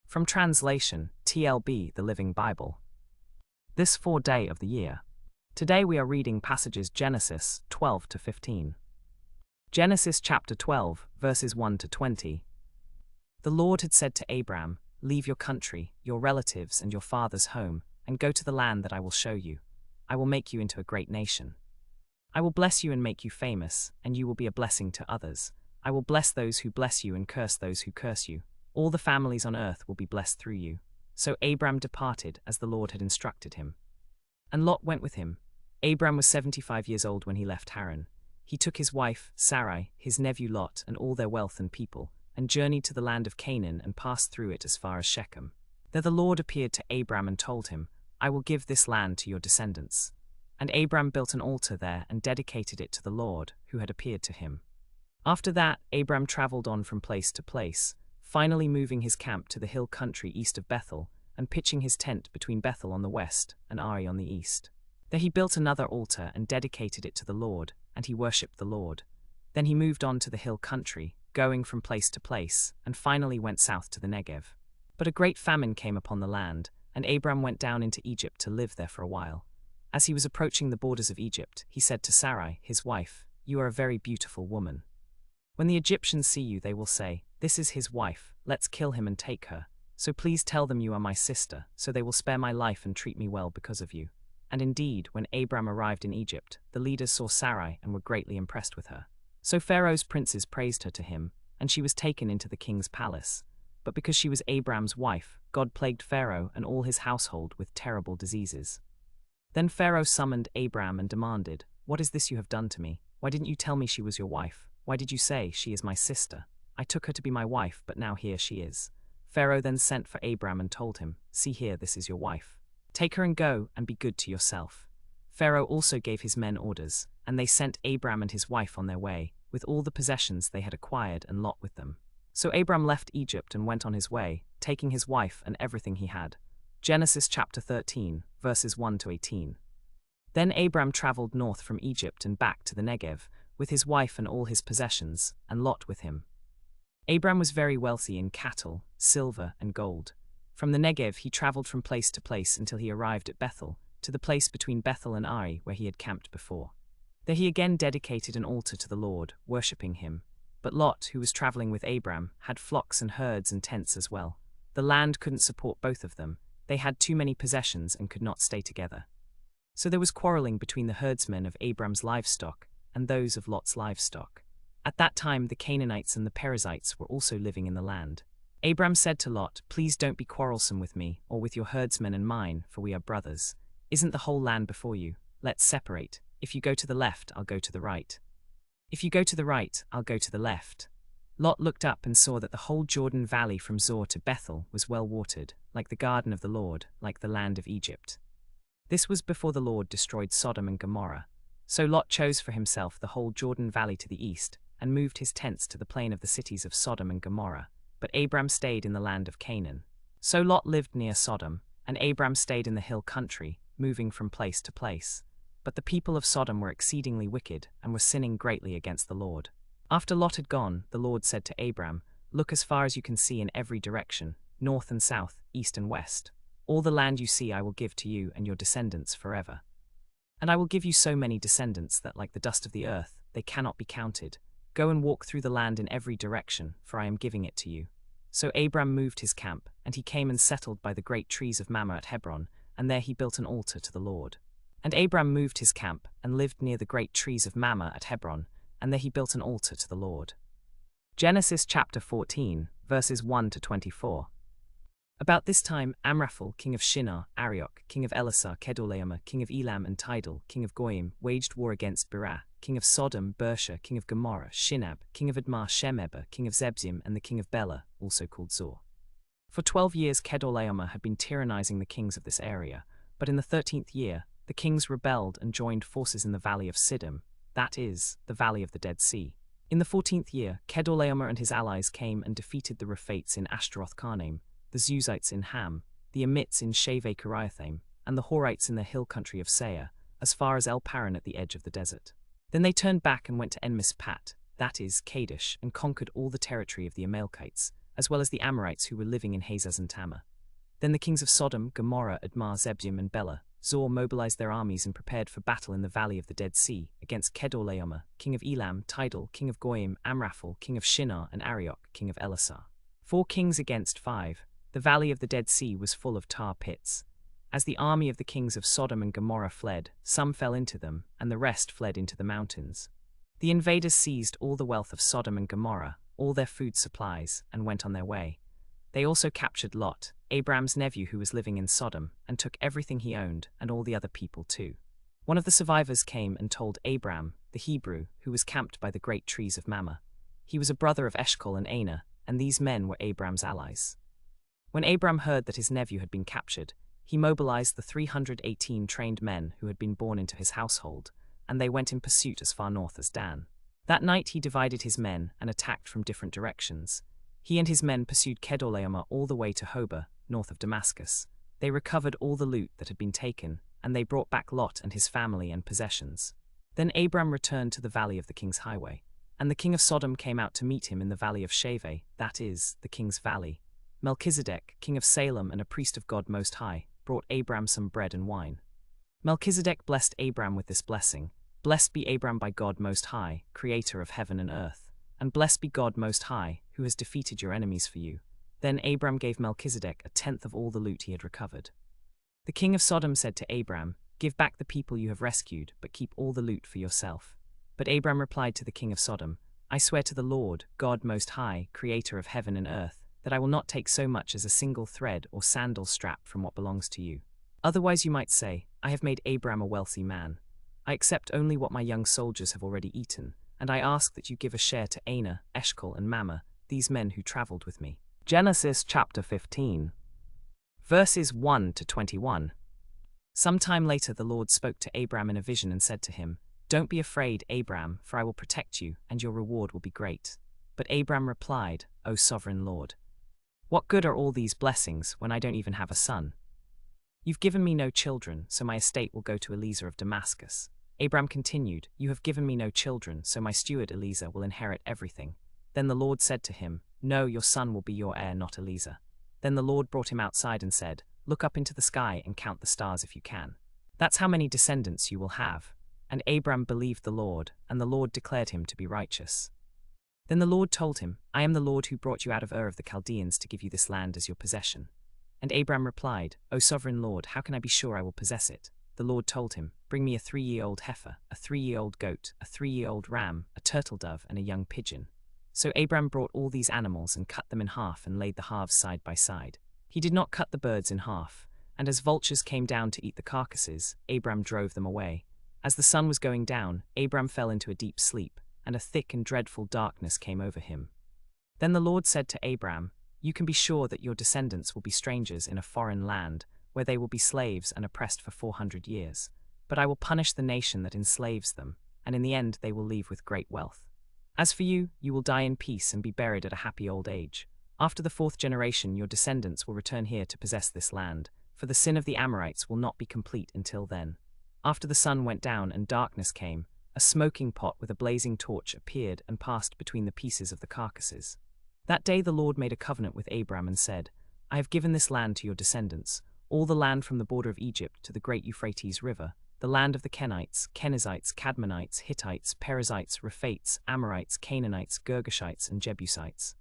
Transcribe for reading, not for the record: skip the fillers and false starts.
From translation, TLB, the Living Bible. This 4th day of the year. Today we are reading passages Genesis 12 to 15. Genesis chapter 12, verses 1 to 20. The Lord had said to Abram, "Leave your country, your relatives and your father's home, and go to the land that I will show you. I will make you into a great nation. I will bless you and make you famous, and you will be a blessing to others. I will bless those who bless you and curse those who curse you. All the families on earth will be blessed through you." So Abram departed as the Lord had instructed him. And Lot went with him. Abram was 75 years old when he left Haran. He took his wife, Sarai, his nephew Lot, and all their wealth and people, and journeyed to the land of Canaan and passed through it as far as Shechem. There the Lord appeared to Abram and told him, "I will give this land to your descendants." And Abram built an altar there and dedicated it to the Lord, who had appeared to him. After that, Abram traveled on from place to place, finally moving his camp to the hill country east of Bethel, and pitching his tent between Bethel on the west and Ai on the east. There he built another altar and dedicated it to the Lord, and he worshipped the Lord. Then he moved on to the hill country, going from place to place, and finally went south to the Negev. But a great famine came upon the land, and Abram went down into Egypt to live there for a while. As he was approaching the borders of Egypt, he said to Sarai, his wife, "You are a very beautiful woman. When the Egyptians see you, they will say, 'This is his wife, let's kill him and take her.' So please tell them you are my sister, so they will spare my life and treat me well because of you." And indeed, when Abram arrived in Egypt, the leaders saw Sarai and were greatly impressed with her. So Pharaoh's princes praised her to him, and she was taken into the king's palace. But because she was Abram's wife, God plagued Pharaoh and all his household with terrible diseases. Then Pharaoh summoned Abram and demanded, "What is this you have done to me? Why didn't you tell me she was your wife? Why did you say, 'She is my sister'? I took her to be my wife, but now here she is." Pharaoh then sent for Abram and told him, "See here, this is your wife. Take her and go, and be good to yourself." Pharaoh also gave his men orders, and they sent Abram and his wife on their way, with all the possessions they had acquired and Lot with them. So Abram left Egypt and went on his way, taking his wife and everything he had. Genesis chapter 13, verses 1 to 18. Then Abram traveled north from Egypt and back to the Negev, with his wife and all his possessions, and Lot with him. Abram was very wealthy in cattle, silver, and gold. From the Negev he traveled from place to place until he arrived at Bethel, to the place between Bethel and Ai where he had camped before. There he again dedicated an altar to the Lord, worshipping him. But Lot, who was traveling with Abram, had flocks and herds and tents as well. The land couldn't support both of them. They had too many possessions and could not stay together. So there was quarreling between the herdsmen of Abram's livestock and those of Lot's livestock. At that time the Canaanites and the Perizzites were also living in the land. Abram said to Lot, "Please don't be quarrelsome with me or with your herdsmen and mine, for we are brothers. Isn't the whole land before you? Let's separate. If you go to the left, I'll go to the right. If you go to the right, I'll go to the left." Lot looked up and saw that the whole Jordan Valley from Zoar to Bethel was well watered, like the garden of the Lord, like the land of Egypt. This was before the Lord destroyed Sodom and Gomorrah. So Lot chose for himself the whole Jordan Valley to the east, and moved his tents to the plain of the cities of Sodom and Gomorrah. But Abram stayed in the land of Canaan. So Lot lived near Sodom, and Abram stayed in the hill country, moving from place to place. But the people of Sodom were exceedingly wicked, and were sinning greatly against the Lord. After Lot had gone, the Lord said to Abram, "Look as far as you can see in every direction, north and south, east and west. All the land you see I will give to you and your descendants forever. And I will give you so many descendants that, like the dust of the earth, they cannot be counted. Go and walk through the land in every direction, for I am giving it to you." So Abram moved his camp, and he came and settled by the great trees of Mamre at Hebron, and there he built an altar to the Lord. And Abram moved his camp, and lived near the great trees of Mamre at Hebron, and there he built an altar to the Lord. Genesis chapter 14, verses 1 to 24. About this time Amraphel, king of Shinar, Arioch, king of Elasar, Kedorlaomer, king of Elam and Tidal, king of Goyim, waged war against Berah, king of Sodom, Bersha, king of Gomorrah, Shinab, king of Admah, Shemeber, king of Zebzim, and the king of Bela, also called Zoar. For 12 years Kedorlaomer had been tyrannizing the kings of this area, but in the 13th year the kings rebelled and joined forces in the valley of Siddim, that is, the valley of the Dead Sea. In the 14th year Kedorlaomer and his allies came and defeated the Rephates in Ashtaroth-Karnaim, the Zuzites in Ham, the Amites in Shaveh-Kiriathaim, and the Horites in the hill country of Seir, as far as El Paran at the edge of the desert. Then they turned back and went to En-Mispat, that is, Kadesh, and conquered all the territory of the Amalekites, as well as the Amorites who were living in Hazaz and Tamar. Then the kings of Sodom, Gomorrah, Admah, Zebim, and Bela, Zor mobilized their armies and prepared for battle in the valley of the Dead Sea against Kedorlaomer, king of Elam, Tidal, king of Goyim, Amraphel, king of Shinar, and Arioch, king of Elasar. 4 kings against 5. The valley of the Dead Sea was full of tar pits. As the army of the kings of Sodom and Gomorrah fled, some fell into them, and the rest fled into the mountains. The invaders seized all the wealth of Sodom and Gomorrah, all their food supplies, and went on their way. They also captured Lot, Abram's nephew who was living in Sodom, and took everything he owned, and all the other people too. One of the survivors came and told Abram, the Hebrew, who was camped by the great trees of Mamre. He was a brother of Eshcol and Aner, and these men were Abram's allies. When Abram heard that his nephew had been captured, he mobilized the 318 trained men who had been born into his household, and they went in pursuit as far north as Dan. That night he divided his men and attacked from different directions. He and his men pursued Kedorlaomer all the way to Hobah, north of Damascus. They recovered all the loot that had been taken, and they brought back Lot and his family and possessions. Then Abram returned to the valley of the king's highway, and the king of Sodom came out to meet him in the valley of Shaveh, that is, the king's valley. Melchizedek, king of Salem and a priest of God Most High, brought Abram some bread and wine. Melchizedek blessed Abram with this blessing: "Blessed be Abram by God Most High, creator of heaven and earth, and blessed be God Most High, who has defeated your enemies for you." Then Abram gave Melchizedek 1/10 of all the loot he had recovered. The king of Sodom said to Abram, "Give back the people you have rescued, but keep all the loot for yourself." But Abram replied to the king of Sodom, "I swear to the Lord, God Most High, creator of heaven and earth, that I will not take so much as a single thread or sandal strap from what belongs to you. Otherwise you might say, I have made Abram a wealthy man. I accept only what my young soldiers have already eaten, and I ask that you give a share to Aner, Eshcol, and Mamre, these men who traveled with me." Genesis chapter 15. Verses 1 to 21. Sometime later the Lord spoke to Abram in a vision and said to him, "Don't be afraid, Abram, for I will protect you, and your reward will be great." But Abram replied, "O sovereign Lord, what good are all these blessings when I don't even have a son? You've given me no children, so my estate will go to Eliezer of Damascus." Abram continued, "You have given me no children, so my steward Eliezer will inherit everything." Then the Lord said to him, "No, your son will be your heir, not Eliezer." Then the Lord brought him outside and said, "Look up into the sky and count the stars if you can. That's how many descendants you will have." And Abram believed the Lord, and the Lord declared him to be righteous. Then the Lord told him, "I am the Lord who brought you out of Ur of the Chaldeans to give you this land as your possession." And Abram replied, "O sovereign Lord, how can I be sure I will possess it?" The Lord told him, "Bring me a 3-year-old heifer, a 3-year-old goat, a 3-year-old ram, a turtle dove, and a young pigeon." So Abram brought all these animals and cut them in half and laid the halves side by side. He did not cut the birds in half, and as vultures came down to eat the carcasses, Abram drove them away. As the sun was going down, Abram fell into a deep sleep, and a thick and dreadful darkness came over him. Then the Lord said to Abram, "You can be sure that your descendants will be strangers in a foreign land, where they will be slaves and oppressed for 400 years. But I will punish the nation that enslaves them, and in the end they will leave with great wealth. As for you, you will die in peace and be buried at a happy old age. After the 4th generation your descendants will return here to possess this land, for the sin of the Amorites will not be complete until then." After the sun went down and darkness came, a smoking pot with a blazing torch appeared and passed between the pieces of the carcasses. That day the Lord made a covenant with Abram and said, "I have given this land to your descendants, all the land from the border of Egypt to the great Euphrates River, the land of the Kenites, Kenizzites, Cadmonites, Hittites, Perizzites, Rephaites, Amorites, Canaanites, Girgashites, and Jebusites.